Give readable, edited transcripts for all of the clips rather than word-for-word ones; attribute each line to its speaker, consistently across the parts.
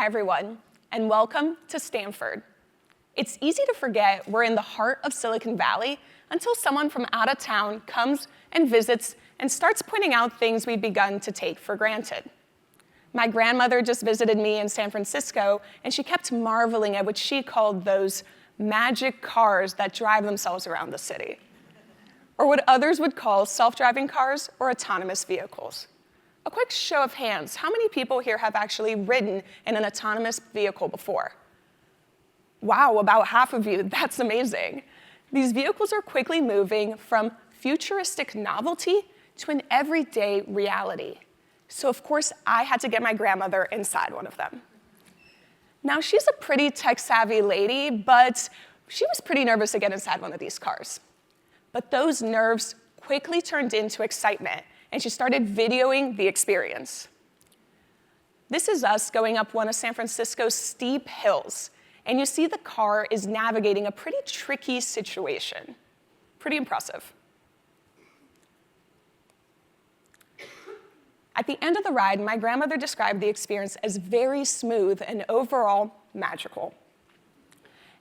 Speaker 1: Hi, everyone, and welcome to Stanford. It's easy to forget we're in the heart of Silicon Valley until someone from out of town comes and visits and starts pointing out things we've begun to take for granted. My grandmother just visited me in San Francisco, and she kept marveling at what she called those magic cars that drive themselves around the city, or what others would call self-driving cars or autonomous vehicles. A quick show of hands, how many people here have actually ridden in an autonomous vehicle before? Wow, about half of you, that's amazing. These vehicles are quickly moving from futuristic novelty to an everyday reality. So of course, I had to get my grandmother inside one of them. Now, she's a pretty tech-savvy lady, but she was pretty nervous to get inside one of these cars. But those nerves quickly turned into excitement, and she started videoing the experience. This is us going up one of San Francisco's steep hills, and you see the car is navigating a pretty tricky situation. Pretty impressive. At the end of the ride, my grandmother described the experience as very smooth and overall magical.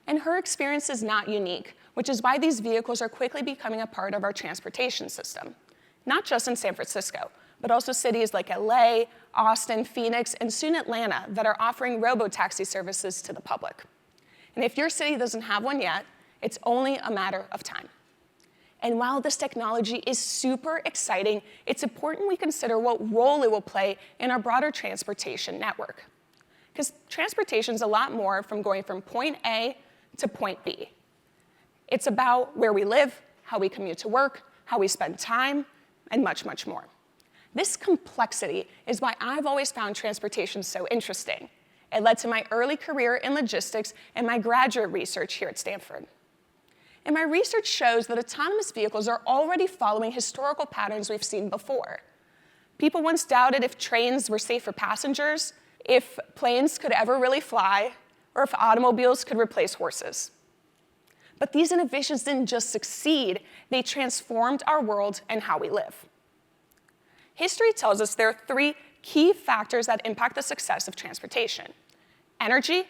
Speaker 1: And her experience is not unique, which is why these vehicles are quickly becoming a part of our transportation system. Not just in San Francisco, but also cities like LA, Austin, Phoenix, and soon Atlanta that are offering robo-taxi services to the public. And if your city doesn't have one yet, it's only a matter of time. And while this technology is super exciting, it's important we consider what role it will play in our broader transportation network. Because transportation is a lot more from going from point A to point B. It's about where we live, how we commute to work, how we spend time, and much, much more. This complexity is why I've always found transportation so interesting. It led to my early career in logistics and my graduate research here at Stanford. And my research shows that autonomous vehicles are already following historical patterns we've seen before. People once doubted if trains were safe for passengers, if planes could ever really fly, or if automobiles could replace horses. But these innovations didn't just succeed, they transformed our world and how we live. History tells us there are three key factors that impact the success of transportation: energy,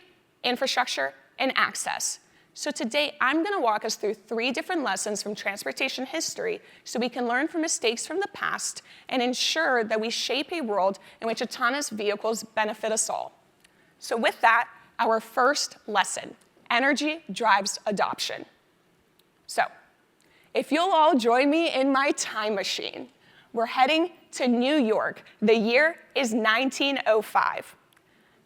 Speaker 1: infrastructure, and access. So today, I'm going to walk us through three different lessons from transportation history so we can learn from mistakes from the past and ensure that we shape a world in which autonomous vehicles benefit us all. So with that, our first lesson: energy drives adoption. So, if you'll all join me in my time machine, we're heading to New York. The year is 1905.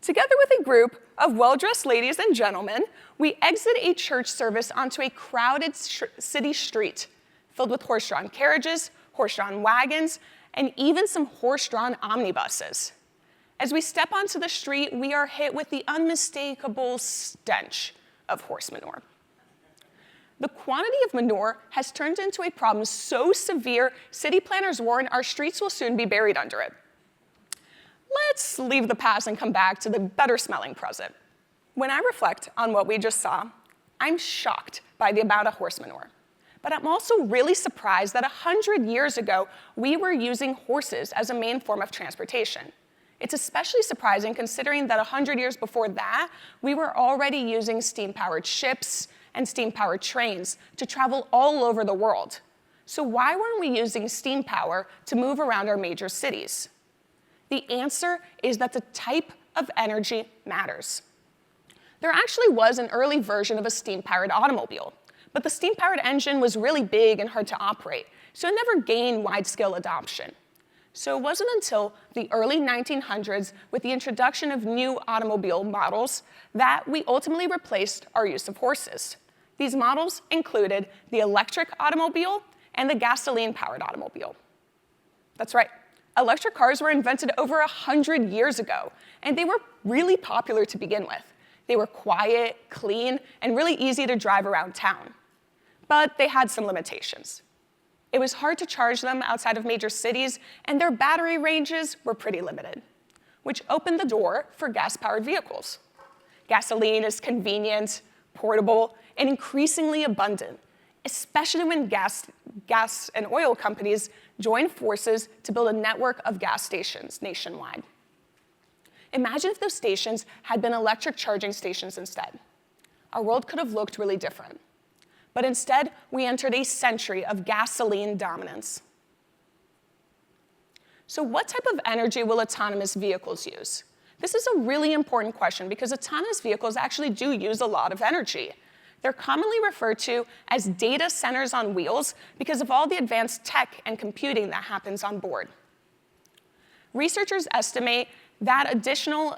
Speaker 1: Together with a group of well-dressed ladies and gentlemen, we exit a church service onto a crowded city street filled with horse-drawn carriages, horse-drawn wagons, and even some horse-drawn omnibuses. As we step onto the street, we are hit with the unmistakable stench of horse manure. The quantity of manure has turned into a problem so severe, city planners warn our streets will soon be buried under it. Let's leave the past and come back to the better-smelling present. When I reflect on what we just saw, I'm shocked by the amount of horse manure. But I'm also really surprised that 100 years ago, we were using horses as a main form of transportation. It's especially surprising considering that 100 years before that, we were already using steam-powered ships and steam-powered trains to travel all over the world. So why weren't we using steam power to move around our major cities? The answer is that the type of energy matters. There actually was an early version of a steam-powered automobile, but the steam-powered engine was really big and hard to operate, so it never gained wide-scale adoption. So it wasn't until the early 1900s, with the introduction of new automobile models, that we ultimately replaced our use of horses. These models included the electric automobile and the gasoline-powered automobile. That's right. Electric cars were invented over 100 years ago, and they were really popular to begin with. They were quiet, clean, and really easy to drive around town. But they had some limitations. It was hard to charge them outside of major cities, and their battery ranges were pretty limited, which opened the door for gas-powered vehicles. Gasoline is convenient, portable, and increasingly abundant, especially when gas and oil companies joined forces to build a network of gas stations nationwide. Imagine if those stations had been electric charging stations instead. Our world could have looked really different. But instead, we entered a century of gasoline dominance. So what type of energy will autonomous vehicles use? This is a really important question because autonomous vehicles actually do use a lot of energy. They're commonly referred to as data centers on wheels because of all the advanced tech and computing that happens on board. Researchers estimate that additional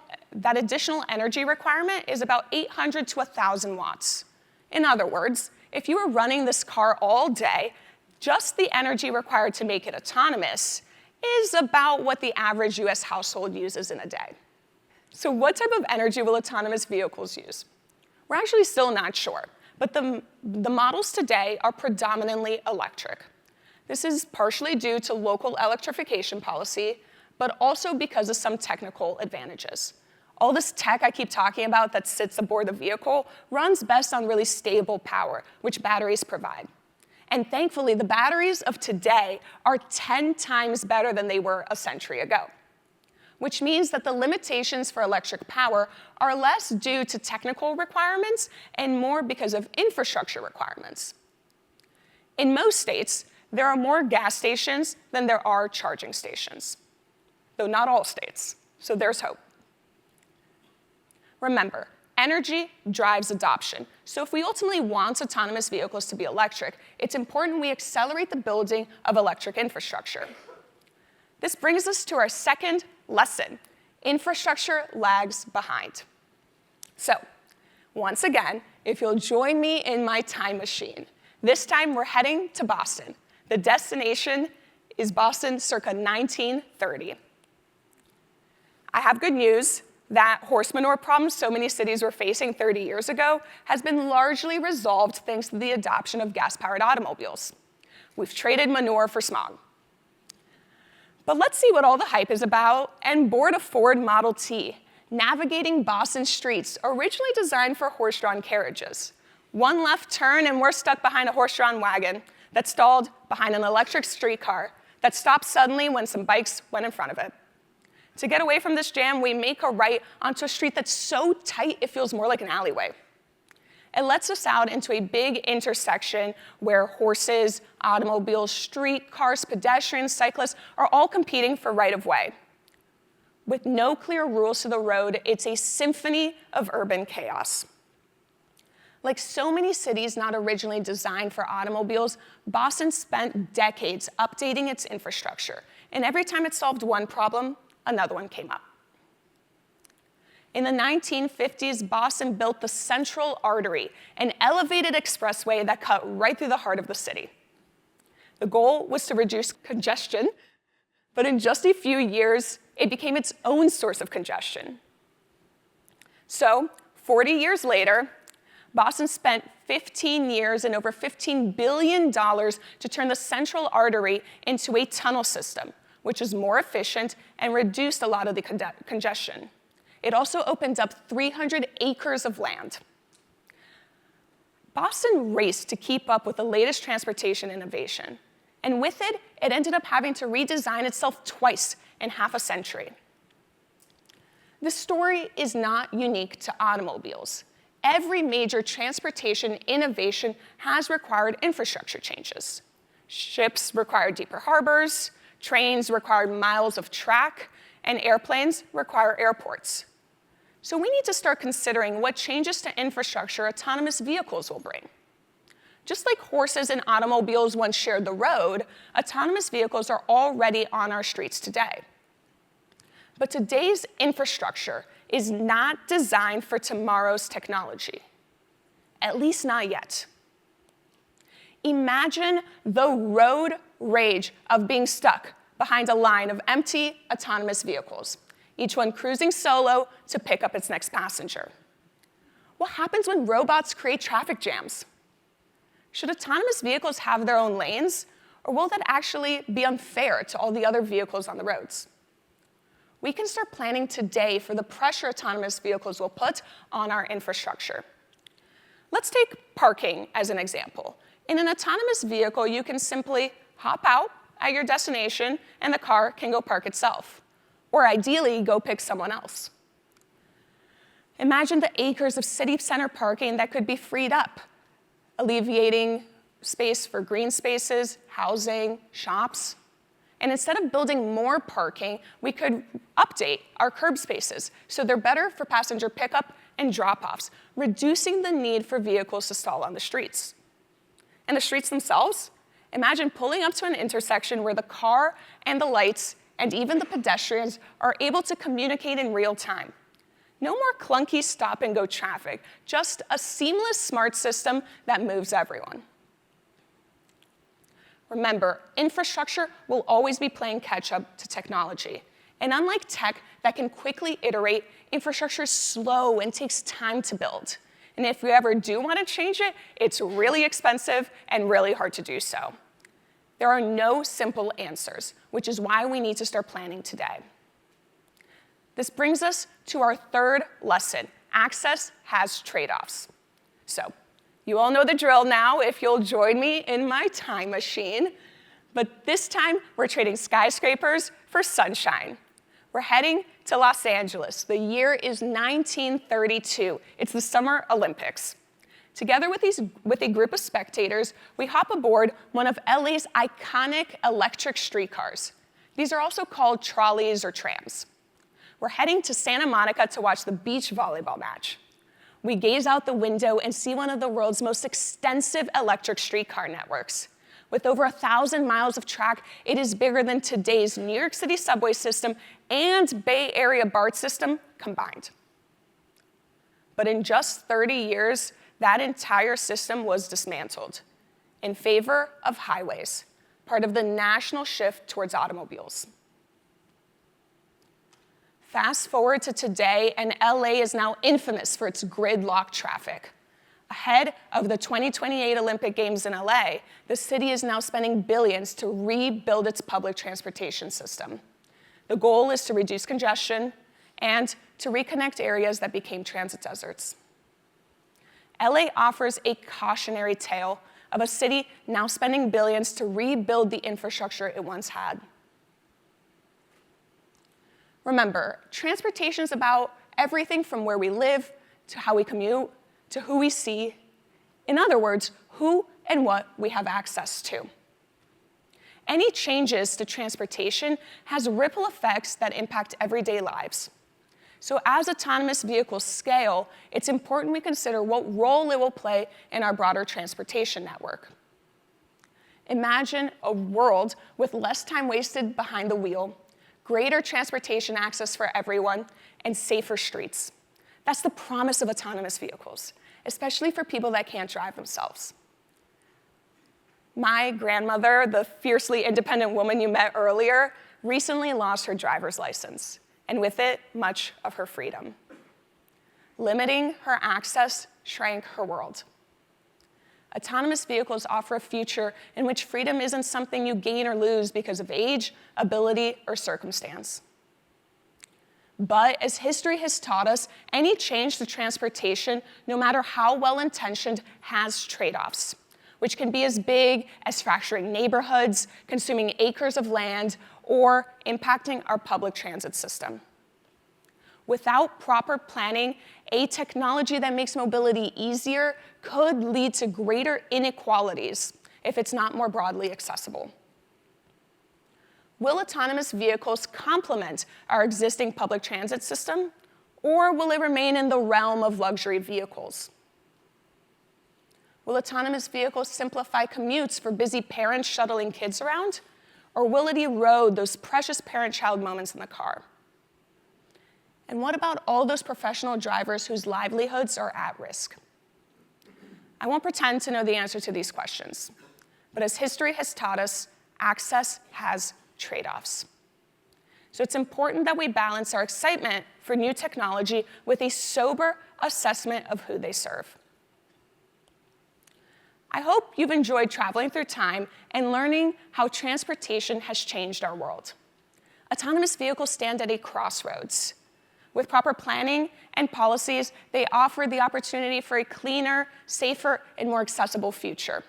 Speaker 1: energy requirement is about 800 to 1,000 watts. In other words, if you were running this car all day, just the energy required to make it autonomous is about what the average US household uses in a day. So what type of energy will autonomous vehicles use? We're actually still not sure, but the models today are predominantly electric. This is partially due to local electrification policy, but also because of some technical advantages. All this tech I keep talking about that sits aboard the vehicle runs best on really stable power, which batteries provide. And thankfully, the batteries of today are 10 times better than they were a century ago, which means that the limitations for electric power are less due to technical requirements and more because of infrastructure requirements. In most states, there are more gas stations than there are charging stations, though not all states, so there's hope. Remember, energy drives adoption. So if we ultimately want autonomous vehicles to be electric, it's important we accelerate the building of electric infrastructure. This brings us to our second lesson. Infrastructure lags behind. So, once again, if you'll join me in my time machine, this time we're heading to Boston. The destination is Boston circa 1930. I have good news. That horse manure problem so many cities were facing 30 years ago has been largely resolved thanks to the adoption of gas-powered automobiles. We've traded manure for smog. But let's see what all the hype is about and board a Ford Model T, navigating Boston streets originally designed for horse-drawn carriages. One left turn and we're stuck behind a horse-drawn wagon that stalled behind an electric streetcar that stopped suddenly when some bikes went in front of it. To get away from this jam, we make a right onto a street that's so tight it feels more like an alleyway. It lets us out into a big intersection where horses, automobiles, streetcars, pedestrians, cyclists are all competing for right-of-way. With no clear rules to the road, it's a symphony of urban chaos. Like so many cities not originally designed for automobiles, Boston spent decades updating its infrastructure, and every time it solved one problem, another one came up. In the 1950s, Boston built the Central Artery, an elevated expressway that cut right through the heart of the city. The goal was to reduce congestion, but in just a few years, it became its own source of congestion. So, 40 years later, Boston spent 15 years and over $15 billion to turn the Central Artery into a tunnel system, which is more efficient and reduced a lot of the congestion. It also opened up 300 acres of land. Boston raced to keep up with the latest transportation innovation, and with it, it ended up having to redesign itself twice in half a century. This story is not unique to automobiles. Every major transportation innovation has required infrastructure changes. Ships require deeper harbors, trains require miles of track, and airplanes require airports. So we need to start considering what changes to infrastructure autonomous vehicles will bring. Just like horses and automobiles once shared the road, autonomous vehicles are already on our streets today. But today's infrastructure is not designed for tomorrow's technology, at least not yet. Imagine the road rage of being stuck behind a line of empty autonomous vehicles, each one cruising solo to pick up its next passenger. What happens when robots create traffic jams? Should autonomous vehicles have their own lanes, or will that actually be unfair to all the other vehicles on the roads? We can start planning today for the pressure autonomous vehicles will put on our infrastructure. Let's take parking as an example. In an autonomous vehicle, you can simply hop out at your destination and the car can go park itself, or ideally go pick someone else. Imagine the acres of city center parking that could be freed up, alleviating space for green spaces, housing, shops. And instead of building more parking, we could update our curb spaces so they're better for passenger pickup and drop-offs, reducing the need for vehicles to stall on the streets. And the streets themselves? Imagine pulling up to an intersection where the car and the lights and even the pedestrians are able to communicate in real time. No more clunky stop-and-go traffic, just a seamless smart system that moves everyone. Remember, infrastructure will always be playing catch-up to technology. And unlike tech that can quickly iterate, infrastructure is slow and takes time to build. And if you ever do want to change it, it's really expensive and really hard to do so. There are no simple answers, which is why we need to start planning today. This brings us to our third lesson. Access has trade-offs. So, you all know the drill now if you'll join me in my time machine. But this time, we're trading skyscrapers for sunshine. We're heading to Los Angeles. The year is 1932. It's the Summer Olympics. Together with a group of spectators, we hop aboard one of LA's iconic electric streetcars. These are also called trolleys or trams. We're heading to Santa Monica to watch the beach volleyball match. We gaze out the window and see one of the world's most extensive electric streetcar networks. With over 1,000 miles of track, it is bigger than today's New York City subway system and Bay Area BART system combined. But in just 30 years, that entire system was dismantled in favor of highways, part of the national shift towards automobiles. Fast forward to today, and LA is now infamous for its gridlock traffic. Ahead of the 2028 Olympic Games in LA, the city is now spending billions to rebuild its public transportation system. The goal is to reduce congestion and to reconnect areas that became transit deserts. LA offers a cautionary tale of a city now spending billions to rebuild the infrastructure it once had. Remember, transportation is about everything from where we live to how we commute to who we see. In other words, who and what we have access to. Any changes to transportation has ripple effects that impact everyday lives. So as autonomous vehicles scale, it's important we consider what role it will play in our broader transportation network. Imagine a world with less time wasted behind the wheel, greater transportation access for everyone, and safer streets. That's the promise of autonomous vehicles, especially for people that can't drive themselves. My grandmother, the fiercely independent woman you met earlier, recently lost her driver's license, and with it, much of her freedom. Limiting her access shrank her world. Autonomous vehicles offer a future in which freedom isn't something you gain or lose because of age, ability, or circumstance. But as history has taught us, any change to transportation, no matter how well-intentioned, has trade-offs, which can be as big as fracturing neighborhoods, consuming acres of land, or impacting our public transit system. Without proper planning, a technology that makes mobility easier could lead to greater inequalities if it's not more broadly accessible. Will autonomous vehicles complement our existing public transit system, or will it remain in the realm of luxury vehicles? Will autonomous vehicles simplify commutes for busy parents shuttling kids around, or will it erode those precious parent-child moments in the car? And what about all those professional drivers whose livelihoods are at risk? I won't pretend to know the answer to these questions, but as history has taught us, access has trade-offs. So it's important that we balance our excitement for new technology with a sober assessment of who they serve. I hope you've enjoyed traveling through time and learning how transportation has changed our world. Autonomous vehicles stand at a crossroads. With proper planning and policies, they offer the opportunity for a cleaner, safer, and more accessible future.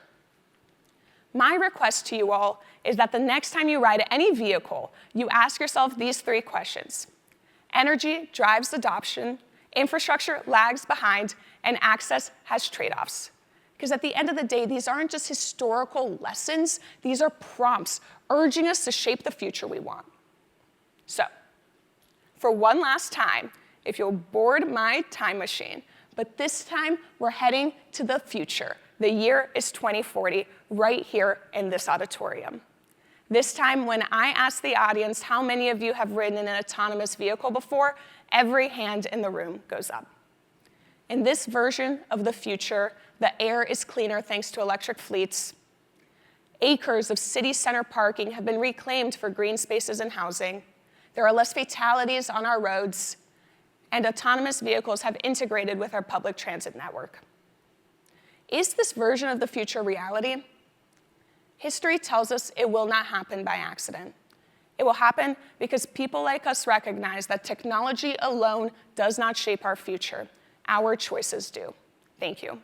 Speaker 1: My request to you all is that the next time you ride any vehicle, you ask yourself these three questions. Energy drives adoption, Infrastructure lags behind, and access has trade-offs. Because at the end of the day, these aren't just historical lessons, these are prompts urging us to shape the future we want. So, for one last time, if you'll board my time machine, but this time we're heading to the future. The year is 2040, right here in this auditorium. This time, when I ask the audience how many of you have ridden in an autonomous vehicle before, every hand in the room goes up. In this version of the future, the air is cleaner thanks to electric fleets. Acres of city center parking have been reclaimed for green spaces and housing. There are less fatalities on our roads, and autonomous vehicles have integrated with our public transit network. Is this version of the future reality? History tells us it will not happen by accident. It will happen because people like us recognize that technology alone does not shape our future. Our choices do. Thank you.